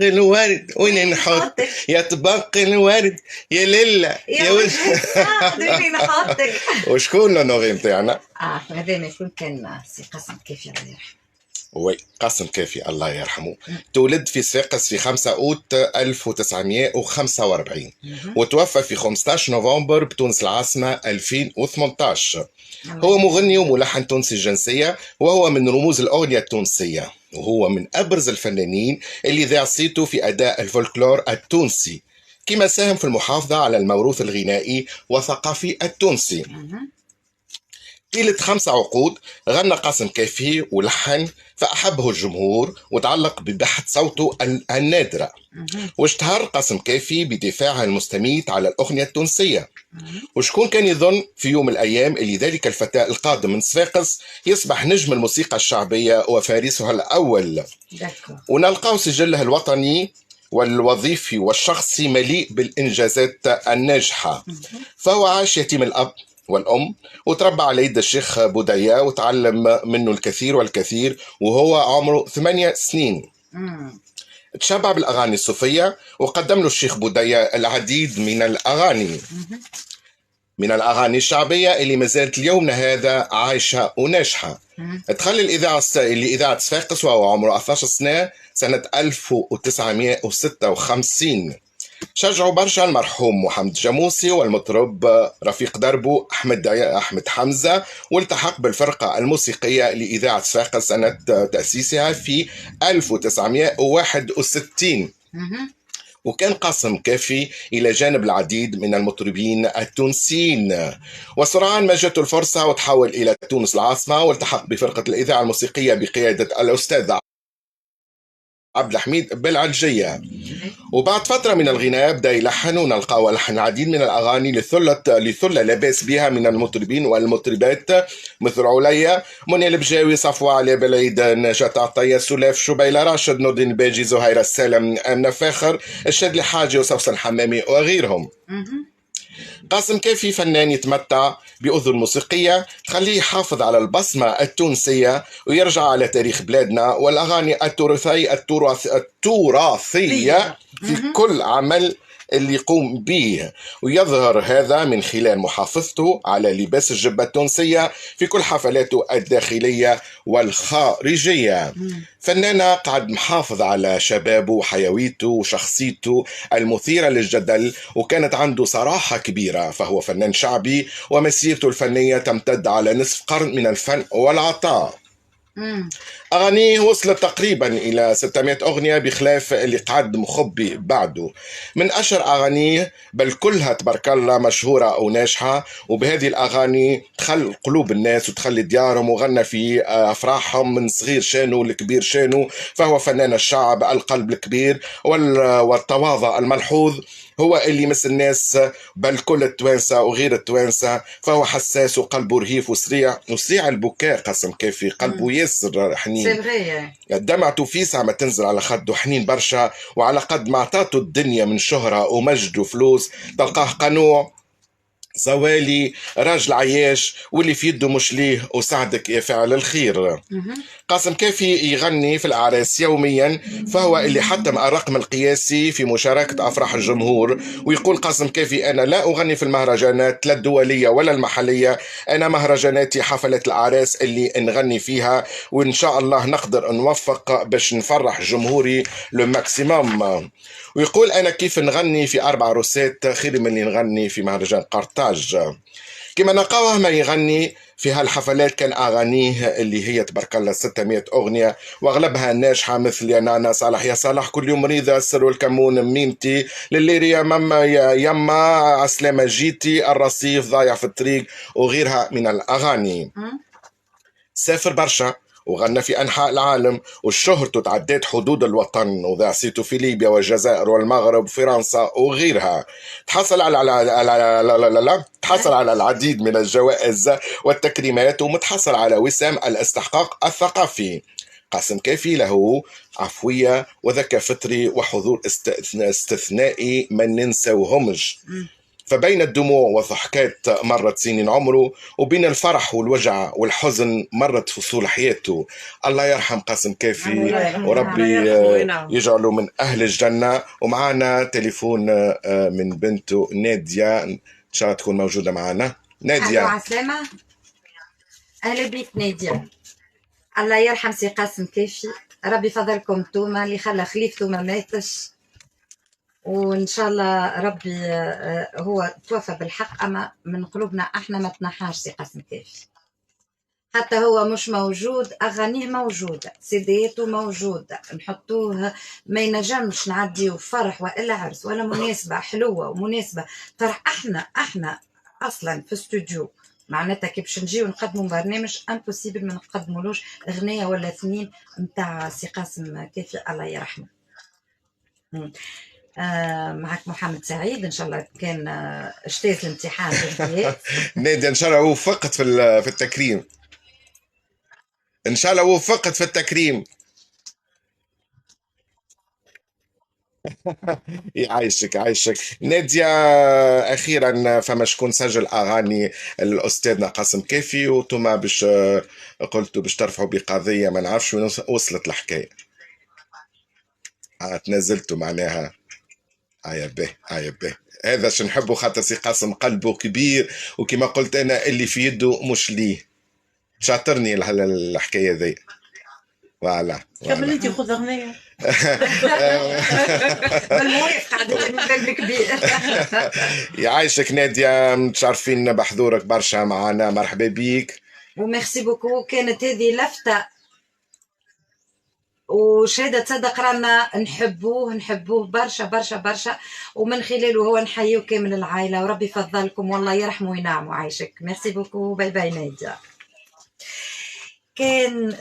الورد وين نحط نحطك يا طبق الورد يا ليلى يا وجه الساق وين نحطك. وشكون النوغي نتاعنا؟ هذا مشهور كان سي قاسم كيفي الله يرحمه. وي قاسم كافي الله يرحمه. تولد في صفاقس في 5 أوت 1945 وتوفى في 15 نوفمبر بتونس العاصمة 2018. هو مغني وملحن تونسي الجنسية، وهو من رموز الأغنية التونسية، وهو من أبرز الفنانين اللي ذاع صيته في أداء الفولكلور التونسي، كما ساهم في المحافظة على الموروث الغنائي والثقافي التونسي. طيلة 5 عقود غنى قاسم كافي ولحن، فأحبه الجمهور وتعلق ببحث صوته النادرة. واشتهر قاسم كافي بدفاعه المستميت على الأغنية التونسية. وشكون كان يظن في يوم من الأيام اللي ذلك الفتى القادم من صفاقس يصبح نجم الموسيقى الشعبية وفارسها الأول، ونلقاه سجله الوطني والوظيفي والشخصي مليء بالإنجازات الناجحة. فهو عاش يتيم الأب والأم، وتربى على يد الشيخ بوديا وتعلم منه الكثير والكثير وهو عمره 8 سنين. تشبع بالأغاني الصوفية، وقدم له الشيخ بوديا العديد من الأغاني الشعبية اللي ما زالت اليوم هذا عايشة وناجحة. دخل لإذاعة صفاقس وهو عمره 12 سنة سنة 1956. شجعوا برشا المرحوم محمد جاموسي والمطرب رفيق دربو أحمد حمزة، والتحق بالفرقة الموسيقية لإذاعة صفاقس سنة تأسيسها في 1961. وكان قاسم كافي إلى جانب العديد من المطربين التونسيين، وسرعان ما جاته الفرصة وتحول إلى تونس العاصمة والتحق بفرقة الإذاعة الموسيقية بقيادة الأستاذ عبد الحميد بالعجية. وبعد فترة من الغناء بدأ يلحن، ونلقاه لحن العديد من الأغاني لثلة لا بأس بها من المطربين والمطربات مثل عليا، منى البجاوي، صفوة علي بالعيد، نجاة عطية، سلاف شبيلة، راشد نور الدين الباجي، زهيرة السالم، أمنة فاخر، الشادلي حاجي، وسوسن حمامي وغيرهم. قاسم كافي فنان يتمتع بأذن موسيقية تخليه يحافظ على البصمة التونسية ويرجع على تاريخ بلادنا والأغاني التراثية في كل عمل اللي يقوم به، ويظهر هذا من خلال محافظته على لباس الجبة التونسية في كل حفلاته الداخلية والخارجية. فنانة قاعد محافظ على شبابه وحيويته وشخصيته المثيرة للجدل، وكانت عنده صراحة كبيرة، فهو فنان شعبي ومسيرته الفنية تمتد على نصف قرن من الفن والعطاء. أغانيه وصلت تقريبا إلى 600 أغنية بخلاف اللي قعد مخبي بعده. من أشهر أغانيه بل كلها تبارك الله مشهورة وناجحة، وبهذه الأغاني دخل قلوب الناس ودخل ديارهم وغنى في أفراحهم من صغير شانه لكبير شانه. فهو فنان الشعب، القلب الكبير والتواضع الملحوظ هو اللي يمس الناس بل كل التوانسة وغير التوانسة. فهو حساس وقلبه رهيف وسريع البكاء. قاسم كافي قلبه ياسر حنين، دمعته في ساعة ما تنزل على خده حنين برشا، وعلى قد ما عطاته الدنيا من شهرة ومجد وفلوس تلقاه قنوع زوالي راجل عياش، واللي في يده مش ليه وسعدك يا فاعل الخير. قاسم كافي يغني في الأعراس يوميا، فهو اللي حتم الرقم القياسي في مشاركة أفراح الجمهور. ويقول قاسم كافي: أنا لا أغني في المهرجانات لا الدولية ولا المحلية، أنا مهرجاناتي حفلة الأعراس اللي نغني فيها، وإن شاء الله نقدر نوفق باش نفرح جمهوري لو ماكسيموم. ويقول: أنا كيف نغني في 4 عروسات خير من اللي نغني في مهرجان قرطاج. كما نلقاوه ما يغني في هالحفلات كان أغانيه اللي هي تبارك الله 600 أغنية، وأغلبها ناجحة مثل يا نانا، صالح يا صالح، كل يوم مريضة، السر والكمون، ميمتي، لليري يا ماما يا يما، عسلامة جيتي، الرصيف، ضايع في الطريق، وغيرها من الأغاني. سافر برشا وغنى في أنحاء العالم، وشهرته تعدت حدود الوطن، وذاع صيته في ليبيا والجزائر والمغرب وفرنسا وغيرها. تحصل على العديد من الجوائز والتكريمات، ومتحصل على وسام الاستحقاق الثقافي. قاسم كافي له عفوية وذكاء فطري وحضور استثنائي ما ننساوهمش. فبين الدموع والضحكات مرت سنين عمره، وبين الفرح والوجع والحزن مرت فصول حياته. الله يرحم قاسم كافي، وربي يجعله من أهل الجنة. ومعنا تليفون من بنته نادية، إن شاء الله تكون موجودة معنا. نادية، عسلامة، أهلا بيك نادية. الله يرحم سي قاسم كافي، ربي فضلكم توما اللي خلى خليفته ما ماتش، وان شاء الله ربي هو توفى بالحق، اما من قلوبنا احنا ما تنحاش سي قاسم كافي. حتى هو مش موجود، اغانيه موجوده، سيدياته موجوده، نحطوه ما ينجمش نعديو فرح والا عرس ولا مناسبه حلوه ومناسبه فرح. احنا اصلا في استوديو معناتها كي باش نجيو نقدموا برنامج امبوسيبل ما نقدمولوش اغنيه ولا اثنين نتاع سي قاسم كافي الله يرحمه. معك محمد سعيد، ان شاء الله كان اجتاز الامتحان بامتياز. نادية ان شاء الله وفقت في التكريم، ان شاء الله وفقت في التكريم. يعيشك عايشك نادية. اخيرا فما شكون سجل اغاني الاستاذنا قاسم كافي، وانتم باش قلتوا باش ترفعوا بقضيه، ما نعرفش وين وصلت الحكايه. تنزلتوا معناها يا به يا به. هذا شو نحبه، خاطر سي قاسم قلبه كبير، وكما قلت انا اللي في يده مش ليه. شاطرني الحكايه ذي. فوالا كمل انت خذ اغنيه. بالموافقة عدد كبير. يعيشك نادية، متشرفين بحضورك برشا معنا، مرحبا بيك وميرسي بوكو. كانت هذه لفتة وشهادة تصدق رانا نحبوه برشا برشا برشا، ومن خلاله هو نحيو كامل العائلة، وربي يفضلكم والله يرحمه وينعمه. عايشك، ميرسي بوكو، باي باي نادية. كان